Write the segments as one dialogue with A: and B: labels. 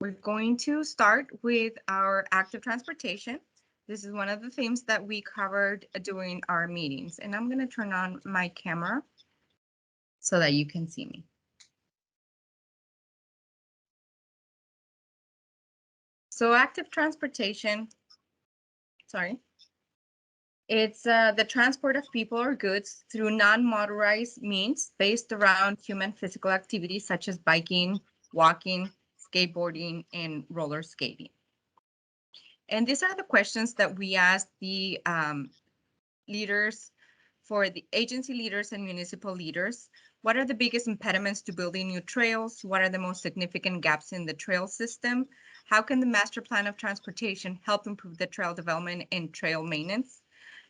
A: We're going to start with our active transportation. This is one of the themes that we covered during our meetings, and I'm going to turn on my camera so that you can see me. So active transportation, it's the transport of people or goods through non-motorized means based around human physical activities such as biking, walking, skateboarding, and roller skating. And these are the questions that we asked the leaders, for the agency leaders and municipal leaders. What are the biggest impediments to building new trails? What are the most significant gaps in the trail system? How can the master plan of transportation help improve the trail development and trail maintenance?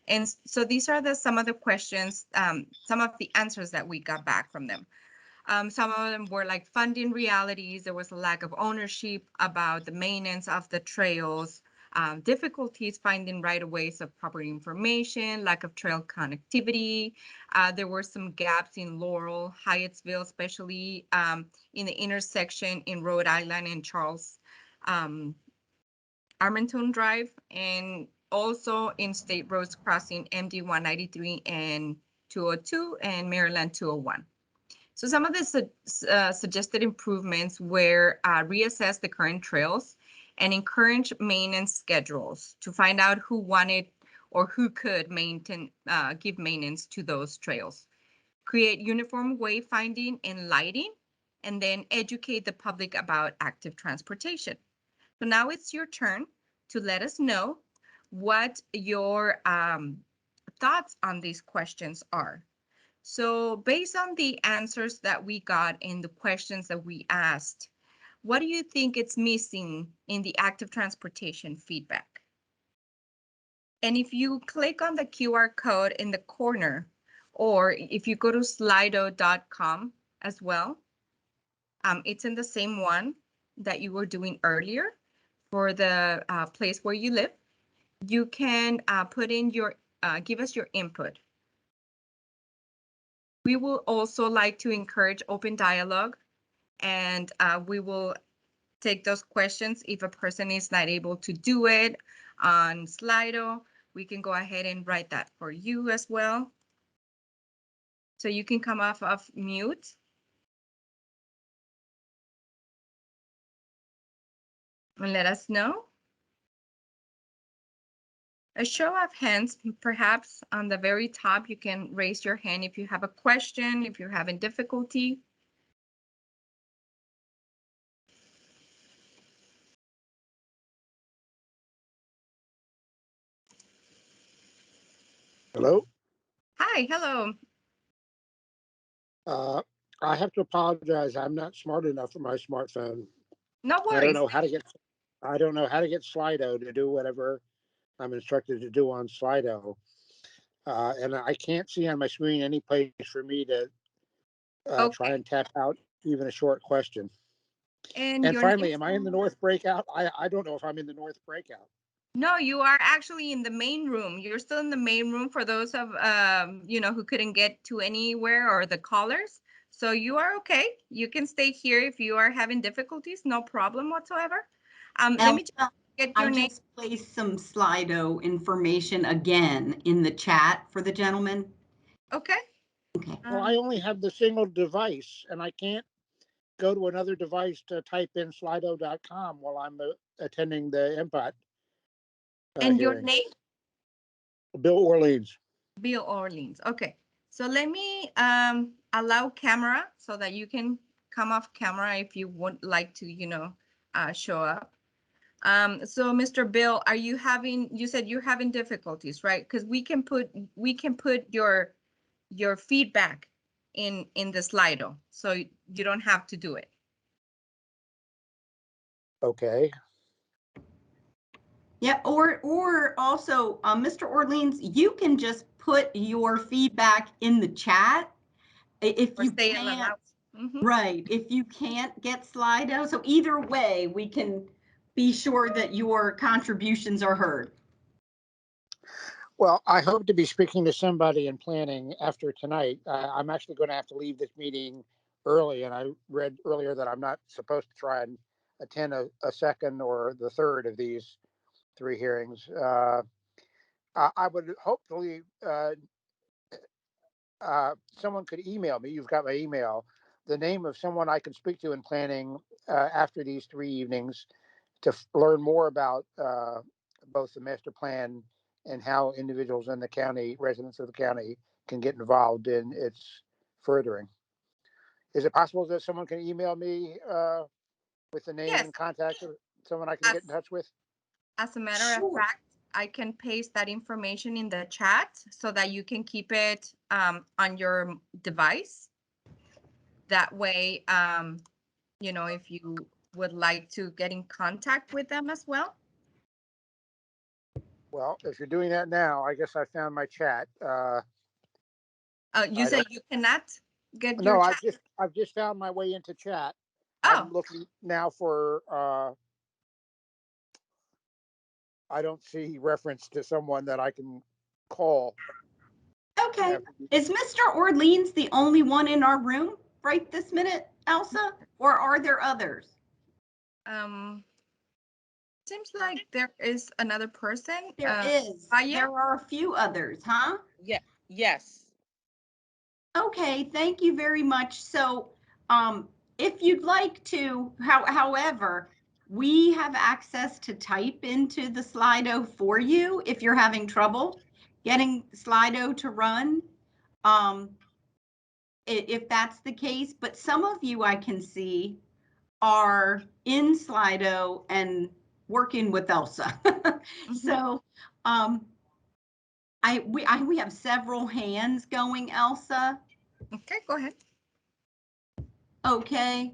A: And so these are some of the questions, some of the answers that we got back from them. Some of them were like funding realities. There was a lack of ownership about the maintenance of the trails, difficulties finding right-of-ways of proper information, lack of trail connectivity. There were some gaps in Laurel, Hyattsville, especially in the intersection in Rhode Island and Charles Armenton Drive, and also in state roads crossing MD 193 and 202 and Maryland 201. So some of the suggested improvements were reassess the current trails and encourage maintenance schedules to find out who wanted or who could maintain, give maintenance to those trails. Create uniform wayfinding and lighting, and then educate the public about active transportation. So now it's your turn to let us know what your thoughts on these questions are. So based on the answers that we got and the questions that we asked, what do you think it's missing in the active transportation feedback? And if you click on the QR code in the corner, or if you go to slido.com as well, it's in the same one that you were doing earlier for the place where you live. You can put in your, give us your input. We will also like to encourage open dialogue, and we will take those questions. If a person is not able to do it on Slido, we can go ahead and write that for you as well. So you can come off of mute. And let us know. A show of hands, perhaps on the very top, you can raise your hand if you have a question, if you're having difficulty.
B: Hello.
A: Hi, hello.
B: I have to apologize. I'm not smart enough for my smartphone.
A: No
B: I don't
A: worries.
B: know how to get. I don't know how to get Slido to do whatever I'm instructed to do on Slido, and I can't see on my screen any place for me to try and tap out even a short question.
A: And
B: And
A: your
B: finally,
A: name?
B: am I in the North Breakout? I don't know if I'm in the North Breakout.
A: No, you are actually in the main room. You're still in the main room for those of you know, who couldn't get to anywhere, or the callers. So you are okay. You can stay here if you are having difficulties. No problem whatsoever. Let me just get your name.
C: I just placed some Slido information again in the chat for the gentleman.
A: Okay.
C: Okay.
B: Well, I only have the single device, and I can't go to another device to type in Slido.com while I'm attending the MPOT
A: And your
B: hearing.
A: name?
B: Bill Orleans.
A: Bill Orleans. Okay. So let me allow camera so that you can come off camera if you would like to, you know, show up. So Mr. Bill, are you having, you said you're having difficulties, right? Because we can put your feedback in the Slido, so you don't have to do it.
B: Okay.
C: Yeah, or also, Mr. Orleans, you can just put your feedback in the chat if
A: Or
C: you
A: stay
C: can't.
A: Mm-hmm.
C: Right, if you can't get Slido. So either way, we can be sure that your contributions are heard.
B: Well, I hope to be speaking to somebody in planning after tonight. I'm actually going to have to leave this meeting early, and I read earlier that I'm not supposed to try and attend a second or the third of these 3 hearings. I would hopefully someone could email me. You've got my email. The name of someone I can speak to in planning after these 3 evenings to learn more about both the master plan and how individuals in the county, residents of the county, can get involved in its furthering. Is it possible that someone can email me with the name
A: Yes.
B: and contact of someone I can get in touch with?
A: As a matter of
C: Sure.
A: fact, I can paste that information in the chat so that you can keep it on your device. That way, you know, if you would like to get in contact with them as well.
B: Well, if you're doing that now, I guess I found my chat.
A: You
B: I
A: say
B: don't-
A: you cannot get
B: No,
A: your
B: I've
A: chat?
B: just found my way into chat.
A: Oh,
B: I'm looking now for I don't see reference to someone that I can call.
C: Okay. Is Mr. Orleans the only one in our room right this minute, Elsa? Or are there others?
A: seems like there is another person.
C: There is.
A: Maya?
C: There are a few others, huh?
D: Yeah, yes.
C: Okay, thank you very much. So, if you'd like to, however, we have access to type into the Slido for you if you're having trouble getting Slido to run. If that's the case, but some of you I can see are in Slido and working with Elsa. So, we have several hands going, Elsa.
A: Okay, go ahead.
C: Okay.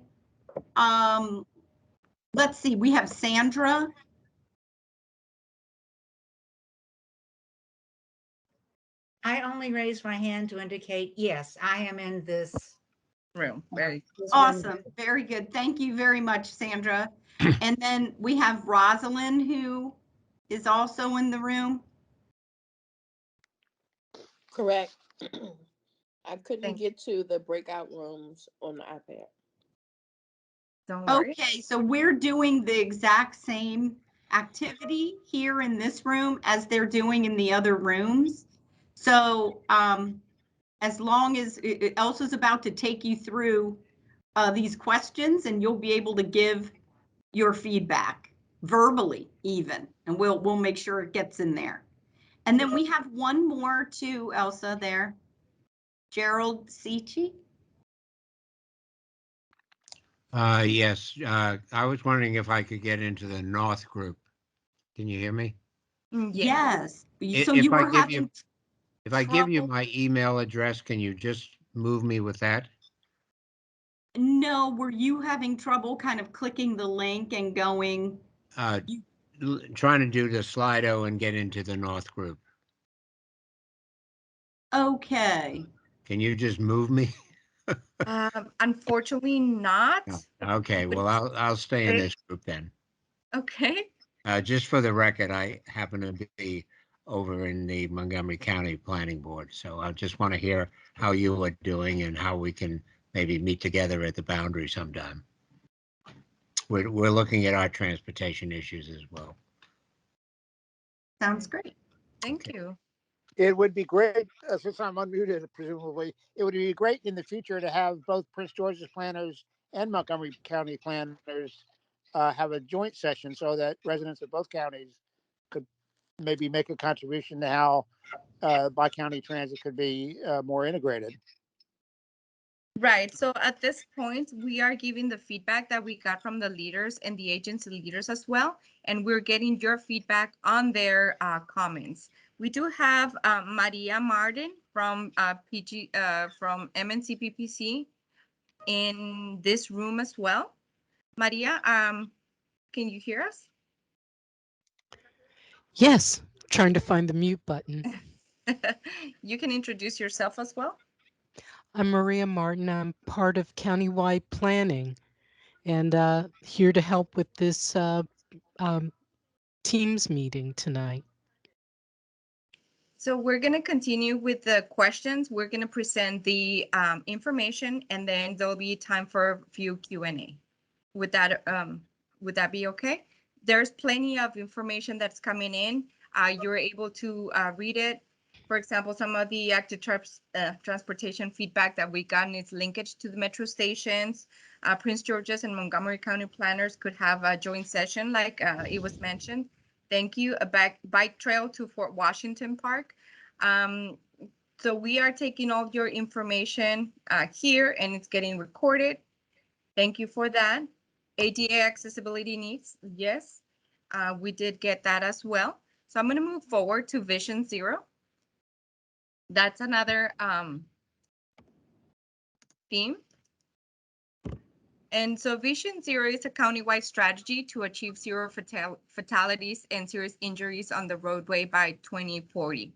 C: Let's see, we have Sandra.
E: I only raised my hand to indicate, yes, I am in this.
A: Room. Very
E: this
C: Awesome.
E: window.
C: Very good. Thank you very much, Sandra. And then we have Rosalind, who is also in the room.
D: Correct. I couldn't
A: Thank-
D: get to the breakout rooms on the iPad.
A: Don't worry.
C: Okay, so we're doing the exact same activity here in this room as they're doing in the other rooms. So as long as Elsa's about to take you through these questions, and you'll be able to give your feedback verbally even, and we'll make sure it gets in there. And then we have one more too, Elsa, there. Gerald Seachy.
F: Yes, I was wondering if I could get into the North group. Can you hear me?
C: Yes.
F: I-
C: So
F: if
C: you
F: I
C: were
F: give
C: having
F: you- If I give you
C: trouble?
F: my email address, can you just move me with that?
C: No, were you having trouble kind of clicking the link and going?
F: Uh, Trying to do the Slido and get into the North group.
C: Okay.
F: Can you just move me?
A: Unfortunately not.
F: Okay, well, I'll stay in this group then.
A: Okay.
F: Just for the record, I happen to be over in the Montgomery County Planning Board, so I just want to hear how you are doing and how we can maybe meet together at the boundary sometime. We're looking at our transportation issues as well.
C: Sounds great.
A: Thank you.
B: It would be great, since I'm unmuted, presumably, it would be great in the future to have both Prince George's planners and Montgomery County planners have a joint session so that residents of both counties could maybe make a contribution to how bi-county transit could be more integrated.
A: Right. So at this point, we are giving the feedback that we got from the leaders and the agency leaders as well. And we're getting your feedback on their comments. We do have Maria Martin from from MNCPPC in this room as well. Maria, can you hear us?
G: Yes, trying to find the mute button.
A: You can introduce yourself as well.
G: I'm Maria Martin. I'm part of Countywide Planning and here to help with this Teams meeting tonight.
A: So we're going to continue with the questions. We're going to present the information, and then there'll be time for a few Q&A. With that, Would that be okay? There's plenty of information that's coming in. You're able to read it. For example, some of the active transportation feedback that we got is linkage to the metro stations. Prince George's and Montgomery County planners could have a joint session like it was mentioned. Thank you. A bike trail to Fort Washington Park. So we are taking all your information here and it's getting recorded. Thank you for that. ADA accessibility needs, yes, we did get that as well. So I'm going to move forward to Vision Zero. That's another theme. And so Vision Zero is a countywide strategy to achieve zero fatalities and serious injuries on the roadway by 2040.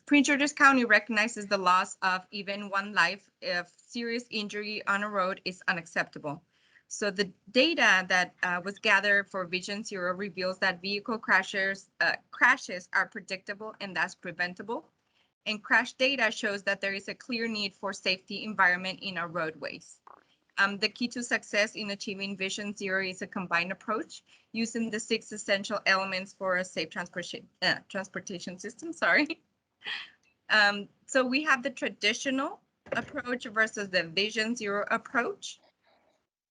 A: Prince George's County recognizes the loss of even one life if serious injury on a road is unacceptable. So the data that was gathered for Vision Zero reveals that vehicle crashes are predictable and thus preventable. And crash data shows that there is a clear need for safety environment in our roadways. The key to success in achieving Vision Zero is a combined approach using the 6 essential elements for a safe transportation system. Sorry. So we have the traditional approach versus the Vision Zero approach.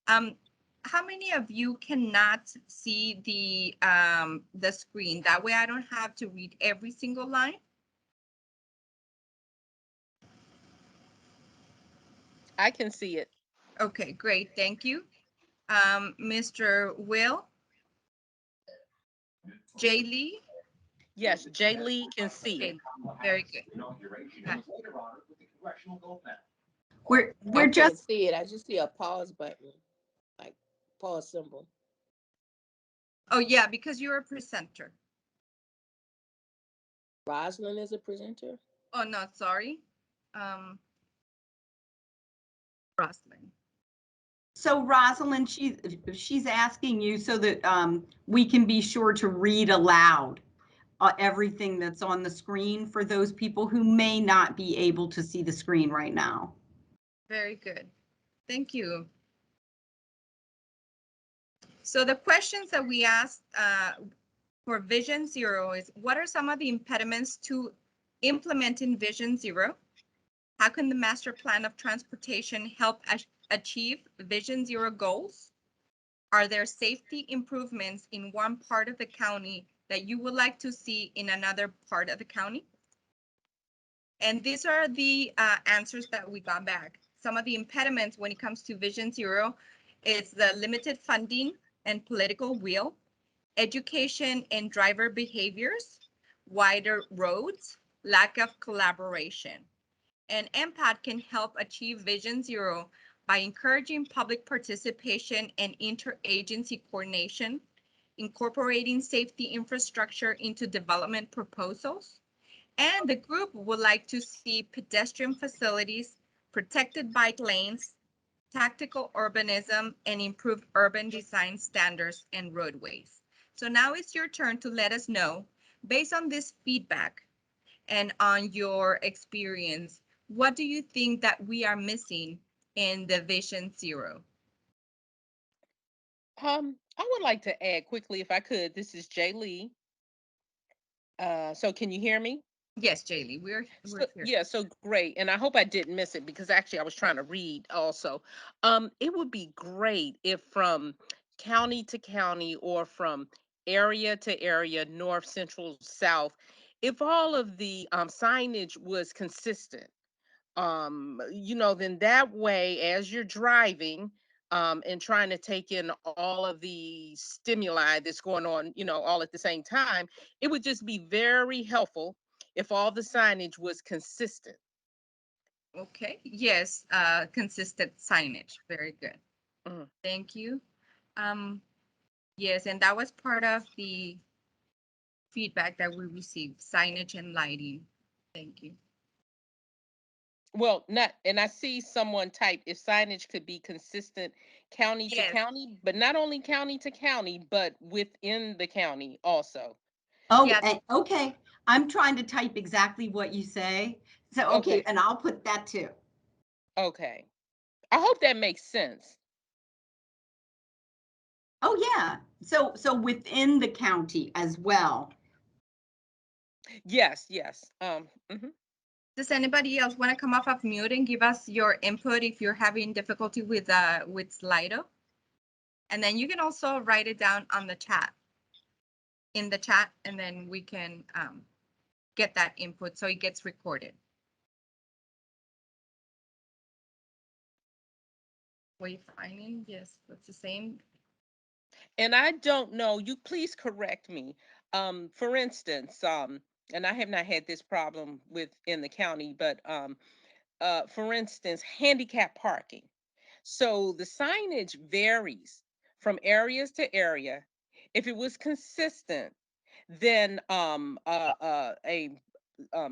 A: How many of you cannot see the screen? That way I don't have to read every single line.
D: I can see it.
A: Okay, great, thank you. Mr. Will? Jay Lee?
D: Yes, Jay Lee can see it.
A: Okay, very good.
C: We're
D: I
C: just
D: can't see it. I just see a pause button, like pause symbol.
A: Oh yeah, because you're a presenter.
D: Rosalind is a presenter.
A: Oh no, sorry. Rosalind.
C: So Rosalind, she's asking you so that we can be sure to read aloud everything that's on the screen for those people who may not be able to see the screen right now.
A: Very good. Thank you. So the questions that we asked for Vision Zero is, what are some of the impediments to implementing Vision Zero? How can the master plan of transportation help achieve Vision Zero goals? Are there safety improvements in one part of the county that you would like to see in another part of the county? And these are the answers that we got back. Some of the impediments when it comes to Vision Zero is the limited funding and political will, education and driver behaviors, wider roads, lack of collaboration. And MPAT can help achieve Vision Zero by encouraging public participation and interagency coordination, incorporating safety infrastructure into development proposals. And the group would like to see pedestrian facilities, protected bike lanes, tactical urbanism, and improved urban design standards and roadways. So now it's your turn to let us know, based on this feedback and on your experience, what do you think that we are missing in the Vision Zero?
D: I would like to add quickly, if I could. This is Jay Lee. So can you hear me?
A: Yes, Jaylee, we're here.
D: Yeah, so great. And I hope I didn't miss it because actually I was trying to read also. It would be great if from county to county or from area to area, north, central, south, if all of the signage was consistent. Then that way, as you're driving and trying to take in all of the stimuli that's going on, all at the same time, it would just be very helpful if all the signage was consistent.
A: Okay, yes, consistent signage, very good.
D: Mhm.
A: Thank you. Yes, and that was part of the feedback that we received, signage and lighting. Thank you.
D: Well, not, and I see someone type if signage could be consistent county to
A: Yes.
D: county, but not only county to county, but within the county also.
C: Oh,
A: Yeah.
C: okay. I'm trying to type exactly what you say. So, okay, and I'll put that too.
D: Okay. I hope that makes sense.
C: Oh, yeah. So within the county as well.
D: Yes, yes.
A: Does anybody else want to come off of mute and give us your input if you're having difficulty with Slido? And then you can also write it down on the chat, in the chat, and then we can get that input so it gets recorded. Wayfinding, yes, that's the same.
D: And I don't know, you please correct me. For instance, and I have not had this problem in the county, but for instance, handicap parking. So the signage varies from areas to area. If it was consistent, then a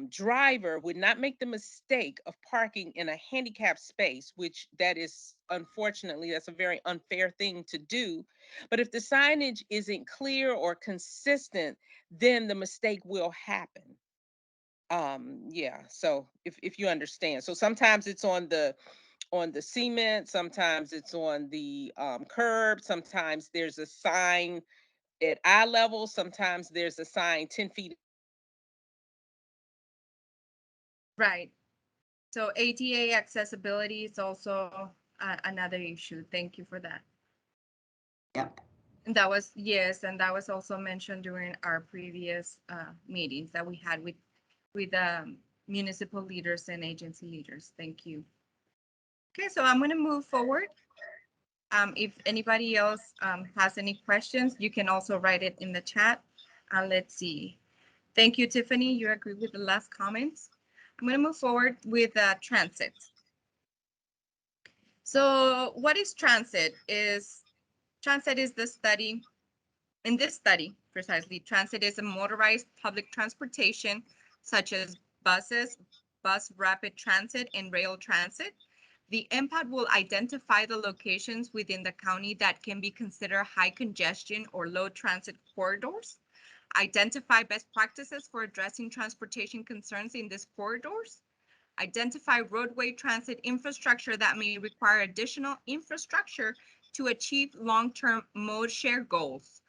D: driver would not make the mistake of parking in a handicapped space, which that is, unfortunately, that's a very unfair thing to do. But if the signage isn't clear or consistent, then the mistake will happen. Yeah, so if you understand. So sometimes it's on the cement, sometimes it's on the curb, sometimes there's a sign at eye level, sometimes there's a sign 10 feet.
A: Right. So ADA accessibility is also another issue. Thank you for that.
C: Yep.
A: And that was, yes, and that was also mentioned during our previous meetings that we had with municipal leaders and agency leaders. Thank you. Okay, so I'm going to move forward. If anybody else has any questions, you can also write it in the chat. Let's see. Thank you, Tiffany. You agree with the last comments. I'm going to move forward with transit. So what is transit? Transit is the study. In this study, precisely, transit is a motorized public transportation such as buses, bus rapid transit, and rail transit. The MPAT will identify the locations within the county that can be considered high congestion or low transit corridors, identify best practices for addressing transportation concerns in these corridors, identify roadway transit infrastructure that may require additional infrastructure to achieve long-term mode share goals,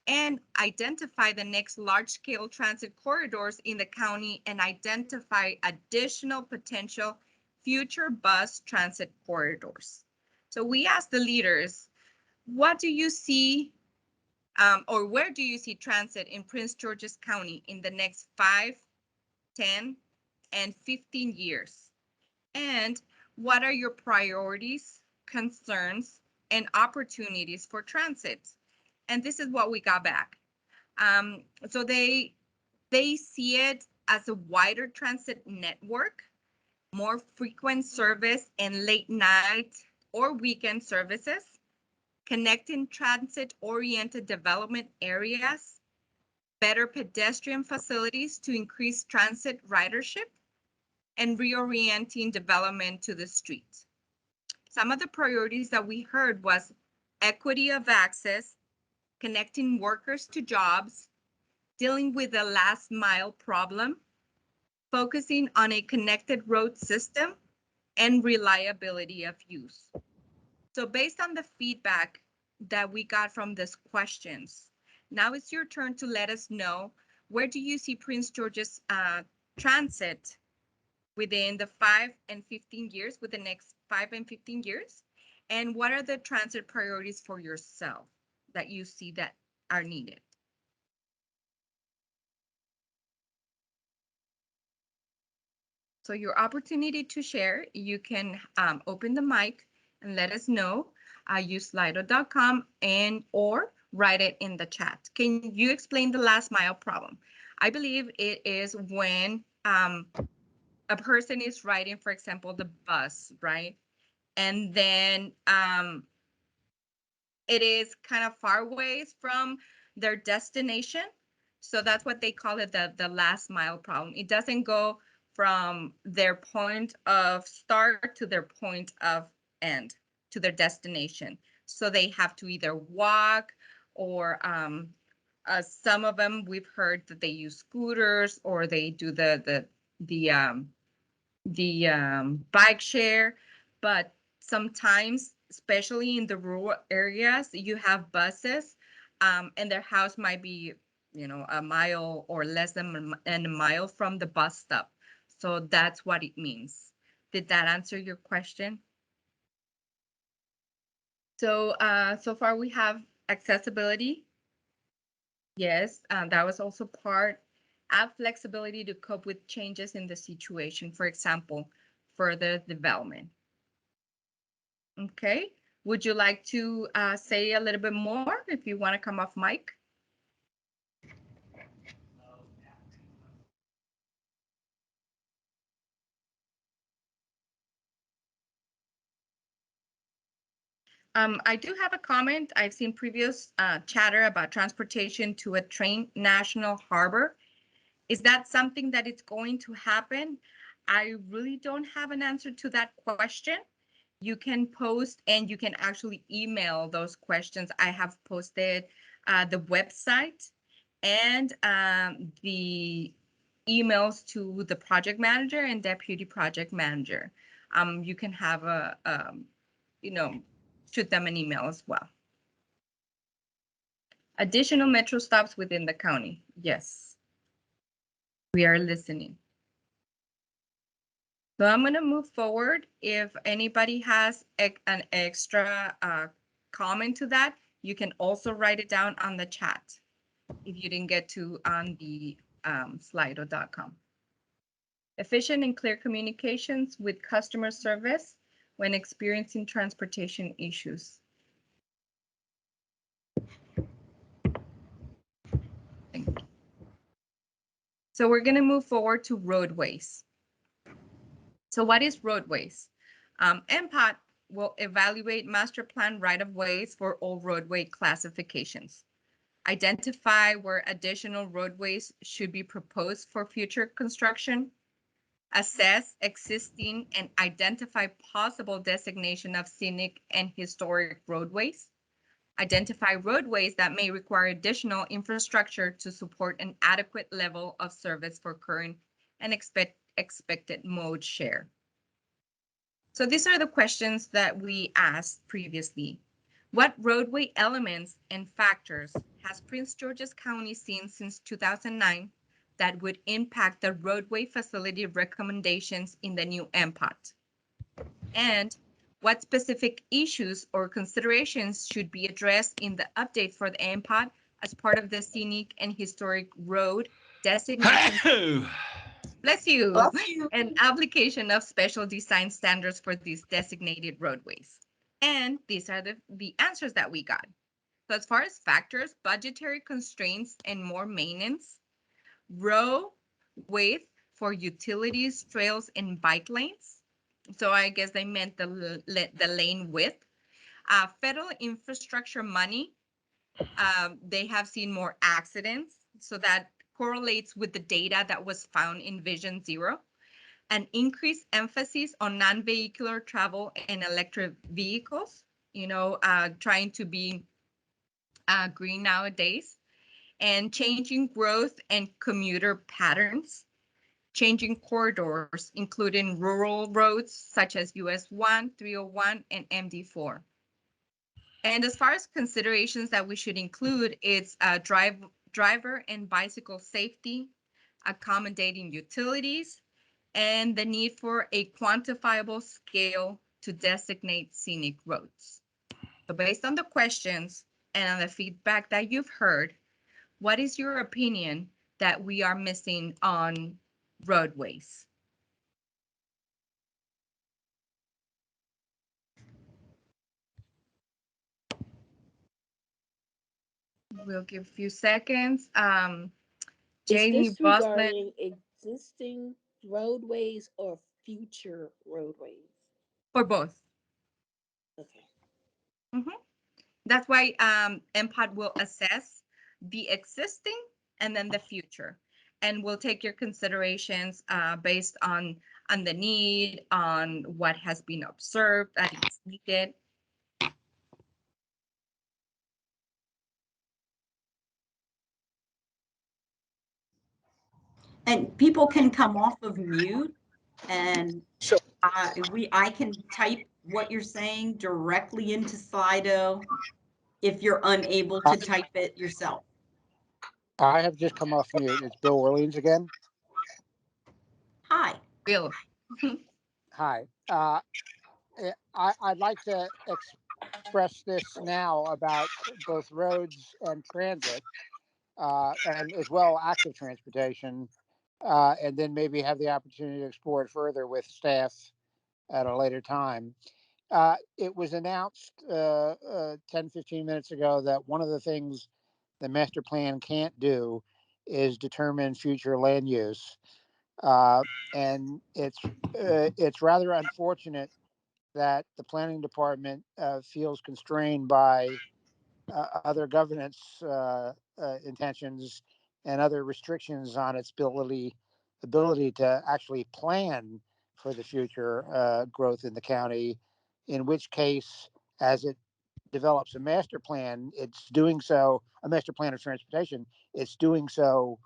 A: and identify the next large-scale transit corridors in the county and identify additional potential future bus transit corridors. So we asked the leaders, what do you see or where do you see transit in Prince George's County in the next 5, 10, and 15 years? And what are your priorities, concerns, and opportunities for transit? And this is what we got back. So they see it as a wider transit network, more frequent service and late night or weekend services, connecting transit-oriented development areas, better pedestrian facilities to increase transit ridership, and reorienting development to the streets. Some of the priorities that we heard was equity of access, connecting workers to jobs, dealing with the last mile problem, focusing on a connected road system, and reliability of use. So based on the feedback that we got from these questions, now it's your turn to let us know, where do you see Prince George's transit within the 5 and 15 years, with the next 5 and 15 years? And what are the transit priorities for yourself that you see that are needed? So your opportunity to share, you can open the mic and let us know. Use slido.com and or write it in the chat. Can you explain the last mile problem? I believe it is when a person is riding, for example, the bus, right? And then it is kind of far ways from their destination. So that's what they call it, the last mile problem. It doesn't go from their point of start to their point of end, to their destination. So they have to either walk or some of them we've heard that they use scooters or they do the bike share, but sometimes especially in the rural areas, you have buses, and their house might be, you know, a mile or less than a mile from the bus stop. So that's what it means. Did that answer your question? So, so far we have accessibility. Yes, that was also part. Have flexibility to cope with changes in the situation. For example, further development. Okay. Would you like to say a little bit more if you want to come off mic? I do have a comment. I've seen previous chatter about transportation to a train national harbor. Is that something that it's going to happen? I really don't have an answer to that question. You can post and you can actually email those questions. I have posted the website and the emails to the project manager and deputy project manager. You can have a, you know, shoot them an email as well. Additional metro stops within the county. Yes, we are listening. So I'm going to move forward. If anybody has an extra comment to that, you can also write it down on the chat if you didn't get to on the slido.com. Efficient and clear communications with customer service when experiencing transportation issues. Thank you. So we're going to move forward to roadways. So what is roadways? MPOT will evaluate master plan right-of-ways for all roadway classifications. Identify where additional roadways should be proposed for future construction. Assess existing and identify possible designation of scenic and historic roadways. Identify roadways that may require additional infrastructure to support an adequate level of service for current and expected mode share. So these are the questions that we asked previously. What roadway elements and factors has Prince George's County seen since 2009 that would impact the roadway facility recommendations in the new MPOT? And what specific issues or considerations should be addressed in the update for the MPOT as part of the scenic and historic road designation? Bless you.
C: Bless you.
A: And application of special design standards for these designated roadways. And these are the answers that we got. So as far as factors, budgetary constraints and more maintenance, row width for utilities, trails, and bike lanes. So I guess they meant the lane width. Federal infrastructure money, they have seen more accidents. So that correlates with the data that was found in Vision Zero. An increased emphasis on non-vehicular travel and electric vehicles, you know, trying to be green nowadays, and changing growth and commuter patterns, changing corridors, including rural roads such as US 1, 301, and MD4. And as far as considerations that we should include, it's driver and bicycle safety, accommodating utilities, and the need for a quantifiable scale to designate scenic roads. So based on the questions and on the feedback that you've heard, what is your opinion that we are missing on roadways? We'll give a few seconds. Jamie
H: Is this
A: Bosland,
H: regarding existing roadways or future roadways?
A: for both.
H: Okay.
A: That's why MPOT will assess the existing and then the future. And we'll take your considerations based on the need, on what has been observed that is needed.
C: And people can come off of mute and I can type what you're saying directly into Slido if you're unable to type it yourself.
B: I have just come off mute. It's Bill Orleans again.
C: Hi.
A: Bill.
B: Hi. I'd like to express this now about both roads and transit, and as well active transportation, and then maybe have the opportunity to explore it further with staff at a later time. It was announced 10, 15 minutes ago that one of the things the master plan can't do is determine future land use. And it's rather unfortunate that the planning department feels constrained by other governance intentions and other restrictions on its ability to actually plan for the future growth in the county. In which case, as it develops a master plan, it's doing so, a master plan of transportation, it's doing so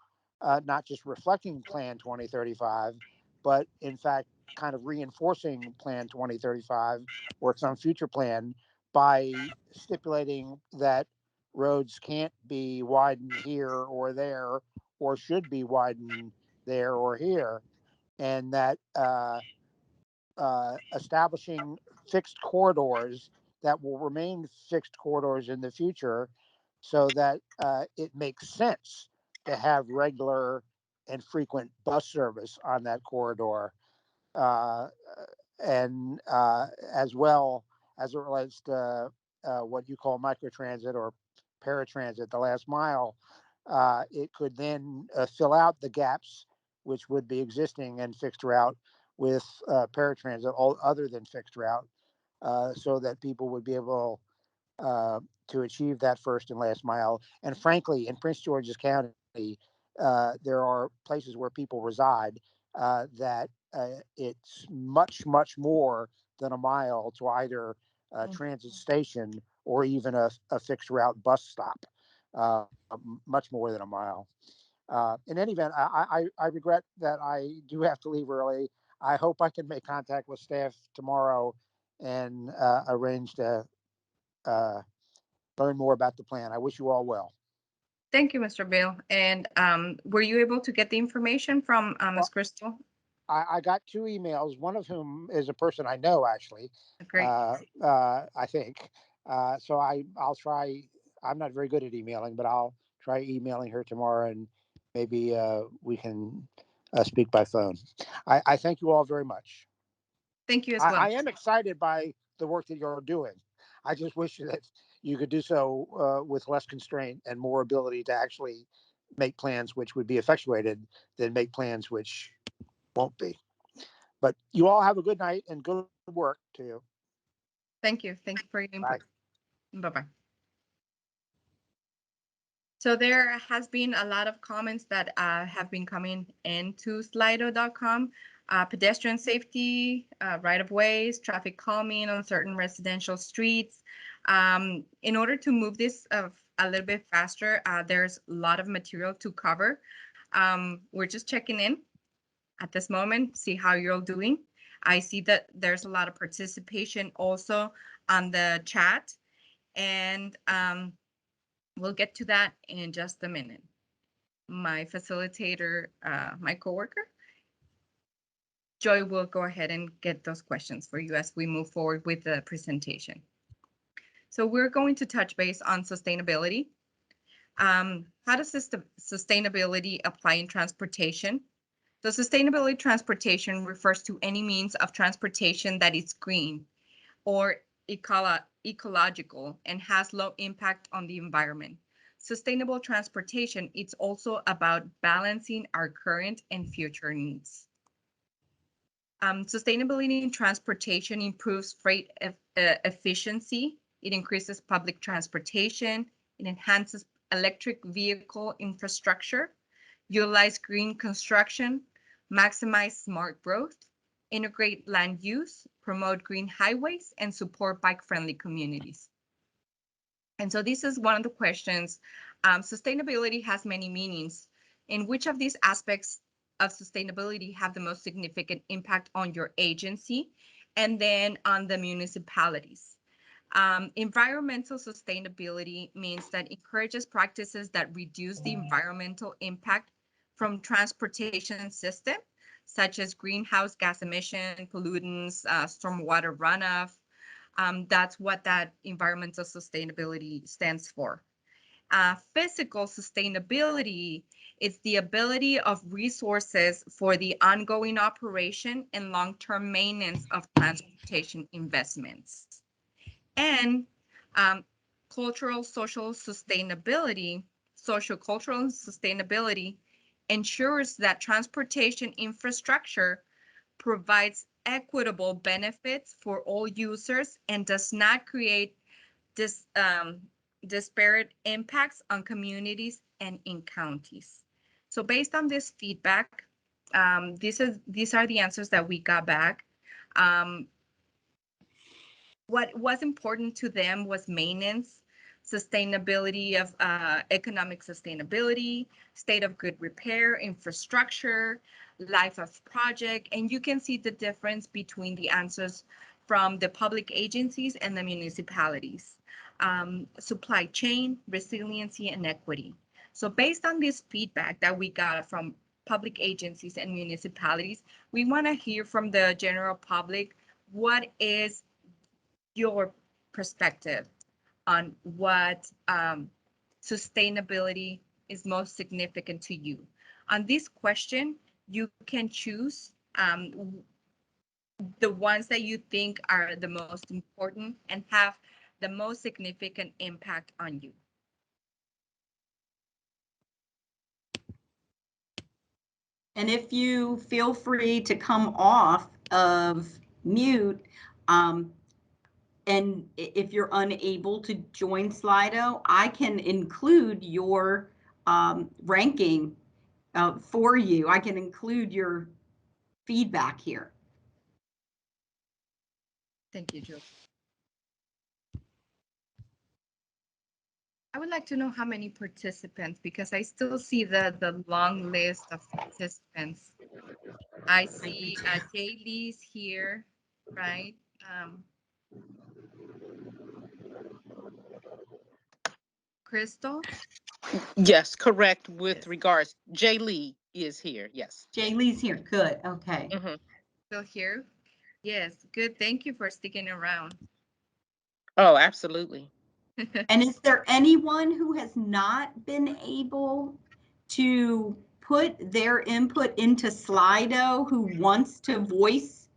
B: not just reflecting Plan 2035, but in fact, kind of reinforcing Plan 2035 or some future plan by stipulating that roads can't be widened here or there, or should be widened there or here, and that establishing fixed corridors that will remain fixed corridors in the future, so that it makes sense to have regular and frequent bus service on that corridor, uh, and as well as it relates to what you call microtransit or paratransit, the last mile. It could then fill out the gaps which would be existing in fixed route with paratransit, all other than fixed route, so that people would be able to achieve that first and last mile. And frankly, in Prince George's County, there are places where people reside that it's much, much more than a mile to either a transit station or even a fixed route bus stop. Much more than a mile. In any event, I regret that I do have to leave early. I hope I can make contact with staff tomorrow and arrange to learn more about the plan. I wish you all well.
A: Thank you, Mr. Bill. And were you able to get the information from Ms. Crystal?
B: I got two emails, one of whom is a person I know, actually.
A: Great.
B: I think. So I'll try. I'm not very good at emailing, but I'll try emailing her tomorrow, and maybe we can speak by phone. I thank you all very much.
A: Thank you as well.
B: I am excited by the work that you're doing. I just wish that you could do so with less constraint and more ability to actually make plans which would be effectuated than make plans which won't be. But you all have a good night and good work to you.
A: Thank you. Thank you for your input.
B: Bye.
A: Bye-bye. So there has been a lot of comments that have been coming into Slido.com. Pedestrian safety, right-of-ways, traffic calming on certain residential streets. In order to move this a little bit faster, there's a lot of material to cover. We're just checking in at this moment, see how you're all doing. I see that there's a lot of participation also on the chat, and we'll get to that in just a minute. My facilitator, my coworker, Joy, will go ahead and get those questions for you as we move forward with the presentation. So we're going to touch base on sustainability. How does sustainability apply in transportation? So sustainability transportation refers to any means of transportation that is green or ecological and has low impact on the environment. Sustainable transportation, it's also about balancing our current and future needs. Sustainability in transportation improves freight efficiency. It increases public transportation. It enhances electric vehicle infrastructure, utilize green construction, maximize smart growth, integrate land use, promote green highways, and support bike-friendly communities. And so this is one of the questions. Sustainability has many meanings. In which of these aspects of sustainability have the most significant impact on your agency? and then on the municipalities. Environmental sustainability means that encourages practices that reduce the environmental impact from transportation system, such as greenhouse gas emission, pollutants, stormwater runoff. That's what that environmental sustainability stands for. Physical sustainability is the ability of resources for the ongoing operation and long-term maintenance of transportation investments. And cultural social sustainability, social cultural sustainability ensures that transportation infrastructure provides equitable benefits for all users and does not create dis, disparate impacts on communities and in counties. So based on this feedback, these are the answers that we got back. What was important to them was maintenance, sustainability of economic sustainability, state of good repair, infrastructure, life of project, and you can see the difference between the answers from the public agencies and the municipalities. Supply chain, resiliency, and equity. So based on this feedback that we got from public agencies and municipalities, we want to hear from the general public what is your perspective on what sustainability is most significant to you. On this question, you can choose the ones that you think are the most important and have the most significant impact on you.
C: And if you feel free to come off of mute, and if you're unable to join Slido, I can include your ranking for you. I can include your feedback here.
A: Thank you, Jill. I would like to know how many participants, because I still see the long list of participants. I see Jay Lee's here, right? Crystal?
D: Yes, correct with
A: Yes.
D: regards. Jay Lee is here. Yes.
C: Jay Lee's here. Good. Okay.
A: Still here? Yes, good. Thank you for sticking around.
D: Oh, absolutely.
C: And is there anyone who has not been able to put their input into Slido who wants to voice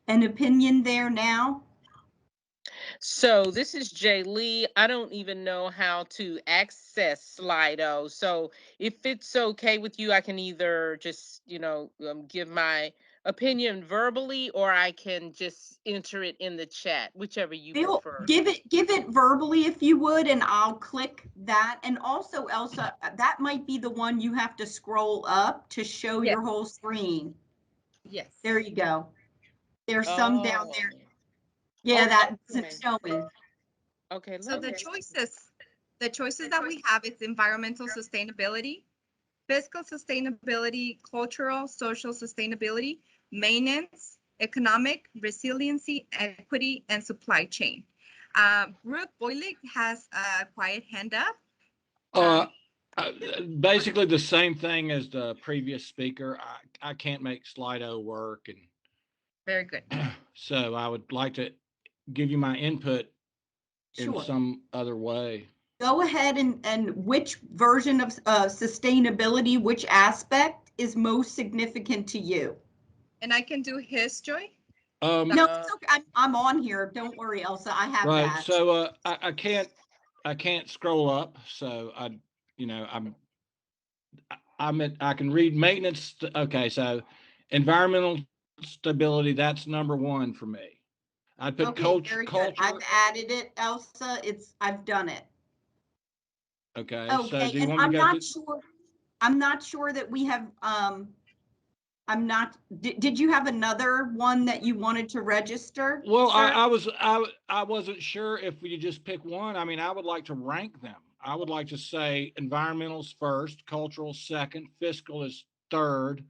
C: an opinion there now?
D: So this is Jay Lee. I don't even know how to access Slido. So if it's okay with you, I can either just, give my opinion verbally, or I can just enter it in the chat, whichever you prefer.
C: Give it verbally if you would, and I'll click that. And also, Elsa, that might be the one you have to scroll up to show your whole screen.
A: Yes.
C: There you go. There's some down there.
D: Oh.
C: Yeah,
D: Oh,
C: that isn't
D: okay.
C: showing.
D: Okay.
A: So the choices that we have is environmental sustainability, fiscal sustainability, cultural, social sustainability, maintenance, economic, resiliency, equity, and supply chain. Brooke Boylik has a quiet hand up.
I: Basically the same thing as the previous speaker. I can't make Slido work, and
A: Very good.
I: so I would like to give you my input in
C: Sure.
I: some other way.
C: Go ahead and which version of sustainability, which aspect is most significant to you?
A: And I can do his, Joy.
C: No, it's okay. I'm on here. Don't worry, Elsa. I have
I: Right.
C: that.
I: So I can't scroll up. So I can read maintenance. Okay. So environmental stability, that's number one for me. I'd put culture.
C: I've added it, Elsa. I've done it.
I: Okay.
C: Okay.
I: So do you
C: And
I: want me to go
C: I'm not sure that we have, did you have another one that you wanted to register?
I: Well,
C: sir?
I: I wasn't sure if we just pick one. I mean, I would like to rank them. I would like to say environmental's first, cultural second, fiscal is third,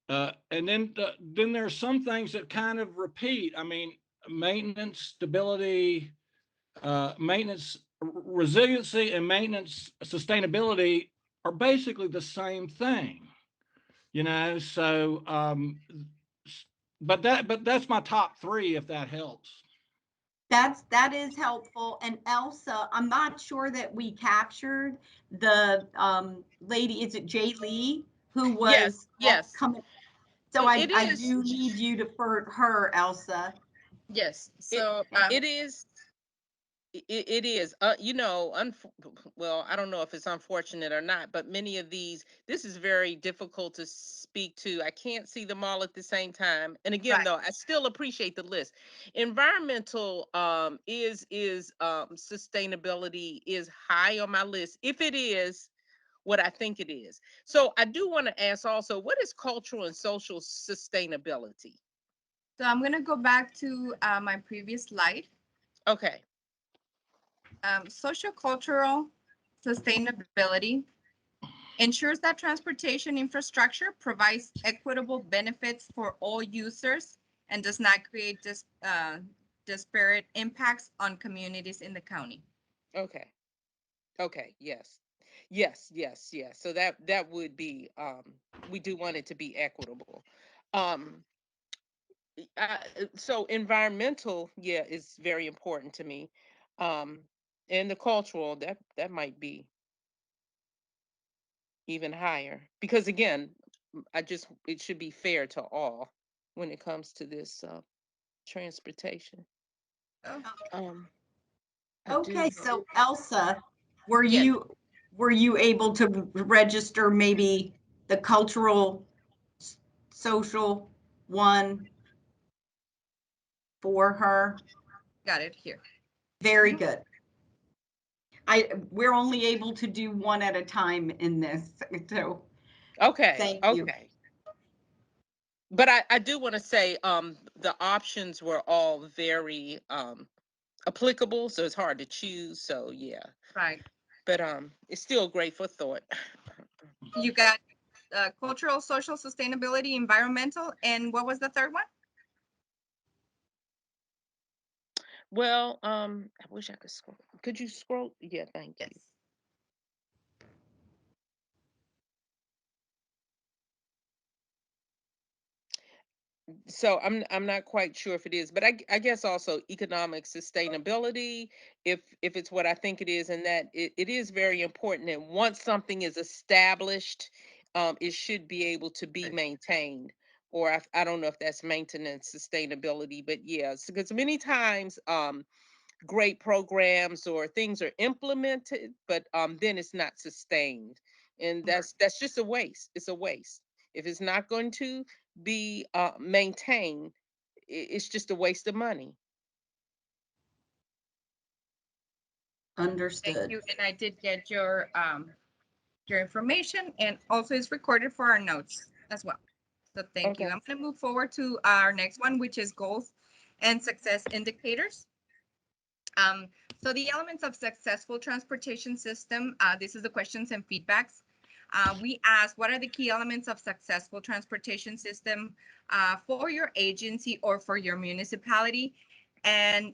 I: And then there's some things that kind of repeat. I mean, maintenance, stability, maintenance, resiliency, and maintenance sustainability are basically the same thing, you know. So, but that's my top three, if that helps.
C: That is helpful. And Elsa, I'm not sure that we captured the lady, is it Jay Lee, who was
D: yes.
C: coming? So
D: It
C: I
D: is.
C: do need you to for her, Elsa.
A: Yes, so,
D: It is. It is, you know, well, I don't know if it's unfortunate or not, but many of these, this is very difficult to speak to. I can't see them all at the same time. And again,
A: Right.
D: though, I still appreciate the list. Environmental is sustainability is high on my list, if it is what I think it is. So I do want to ask also, what is cultural and social sustainability?
A: so I'm gonna go back to my previous slide.
D: Okay.
A: Sociocultural sustainability ensures that transportation infrastructure provides equitable benefits for all users and does not create disparate impacts on communities in the county.
D: Okay. Okay, yes. Yes. So that would be we do want it to be equitable. Um so environmental, yeah, is very important to me. Um and the cultural, that might be even higher because again, it should be fair to all when it comes to this transportation.
A: Oh,
D: Um I
C: Okay,
D: do.
C: so Elsa, were
D: Yes.
C: you able to register maybe the cultural, social one for her?
A: got it here.
C: Very
A: Mhm.
C: good. We're only able to do one at a time in this, so
D: Okay.
C: thank you.
D: Okay. But I do want to say the options were all very applicable, so it's hard to choose. So yeah,
A: Right.
D: but it's still great for thought.
A: You got cultural, social, sustainability, environmental, and what was the third one?
D: Well, I wish I could scroll. Could you scroll? Yeah, thank you.
A: Yes.
D: So I'm not quite sure if it is, but I guess also economic sustainability, if it's what I think it is, and that it is very important that once something is established, it should be able to be maintained. Or I don't know if that's maintenance sustainability, but yes, because many times great programs or things are implemented, but then it's not sustained, and that's just a waste. It's a waste if it's not going to be maintained. It's just a waste of money.
A: Thank
C: Understood.
A: you. And I did get your information, and also it's recorded for our notes as well. So thank you.
D: Okay.
A: I'm going to move forward to our next one, which is goals and success indicators. Um, so the elements of successful transportation system, this is the questions and feedbacks. We asked, what are the key elements of successful transportation system for your agency or for your municipality? And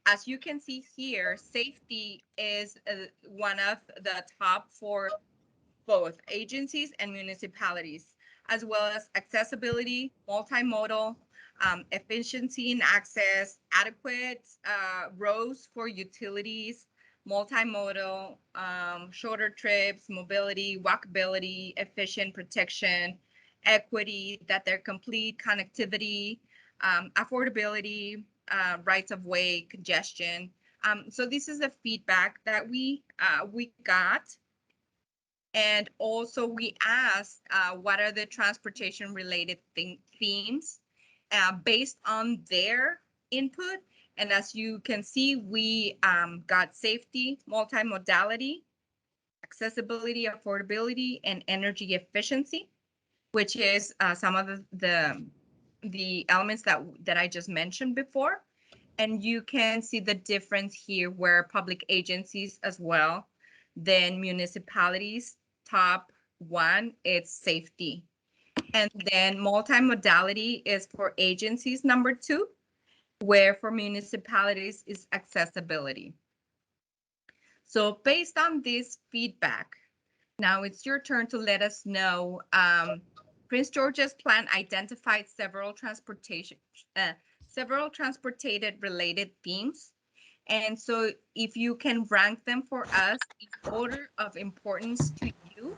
A: as you can see here, safety is one of the top for both agencies and municipalities, as well as accessibility, multimodal, efficiency in access, adequate roads for utilities, multimodal, shorter trips, mobility, walkability, efficient protection, equity, that they're complete, connectivity, affordability, rights of way, congestion. So this is the feedback that we got. And also we asked what are the transportation related themes based on their input. And as you can see, we got safety, multimodality, accessibility, affordability, and energy efficiency, which is some of the elements that I just mentioned before. And you can see the difference here where public agencies as well, then municipalities, top one, it's safety. And then multimodality is for agencies, number 2, where for municipalities is accessibility. So based on this feedback, now it's your turn to let us know. Prince George's plan identified several transported related themes. And so if you can rank them for us in order of importance to you,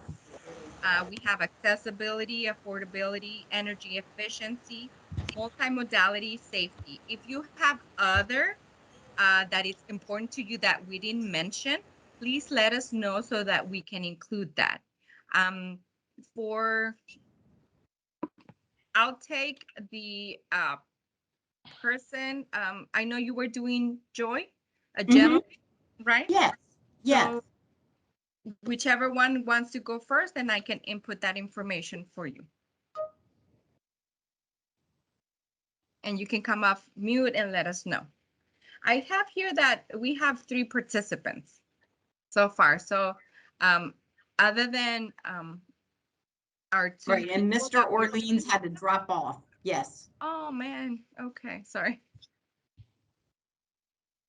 A: we have accessibility, affordability, energy efficiency, multimodality, safety. If you have other that is important to you that we didn't mention, please let us know so that we can include that. I'll take the person. I know you were doing Joy, a gentleman, right?
C: Yes, yes.
A: So whichever one wants to go first, and I can input that information for you. And you can come off mute and let us know. I have here that we have 3 participants so far. So other than our 2
C: Right, and
A: people
C: Mr.
A: that we're-
C: Orleans had to drop off. Yes.
A: Oh man, okay, sorry.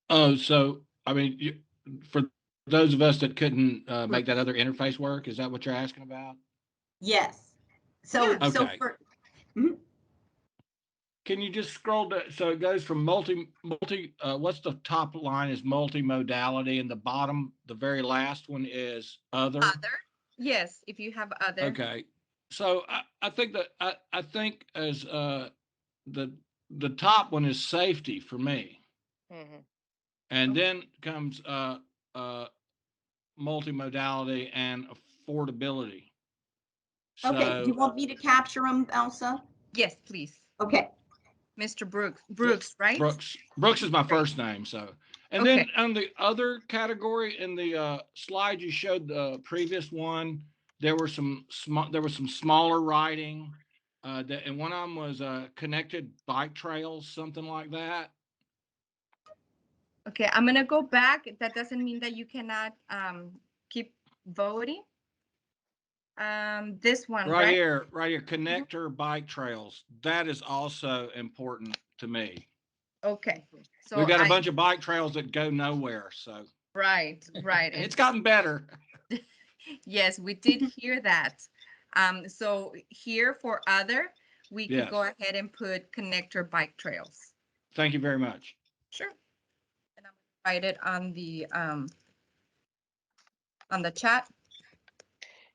I: Oh, so, I mean, for those of us that couldn't make that other interface work, is that what you're asking about?
C: Yes. So,
A: Yeah.
C: so
I: Okay.
C: for,
I: Can you just scroll to, so it goes from what's the top line is multimodality, and the bottom, the very last one is other?
A: Other? Yes, if you have other.
I: Okay. So I think that, I think as the top one is safety for me.
D: Mhm.
I: And then comes multimodality and affordability.
C: okay, do you
I: So,
C: want me to capture them, Elsa?
A: Yes, please.
C: Okay,
A: Mr. Brooks, right?
I: Brooks is my first name. So, and
A: Okay.
I: then on the other category in the slide you showed, the previous one, there were some smaller writing, and one of them was connected bike trails, something like that.
A: Okay, I'm gonna go back. That doesn't mean that you cannot keep voting. This one,
I: Right
A: right?
I: here, connector bike trails. That is also important to me.
A: Okay. So
I: We've got a bunch of bike trails that go nowhere. So
A: right.
I: it's gotten better.
A: Yes, we did hear that. So here for other, we could go
I: Yes.
A: ahead and put connector bike trails.
I: Thank you very much.
A: Sure. And I'm gonna write it on the chat.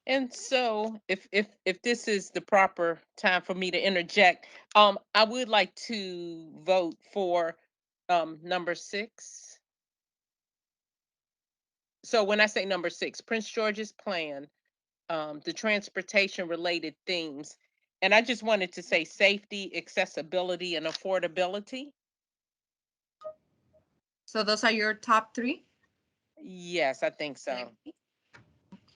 D: And so if this is the proper time for me to interject, I would like to vote for number 6. So when I say number 6, Prince George's plan, the transportation related themes, and I just wanted to say safety, accessibility, and affordability.
A: So those are your top 3?
D: Yes, I think so.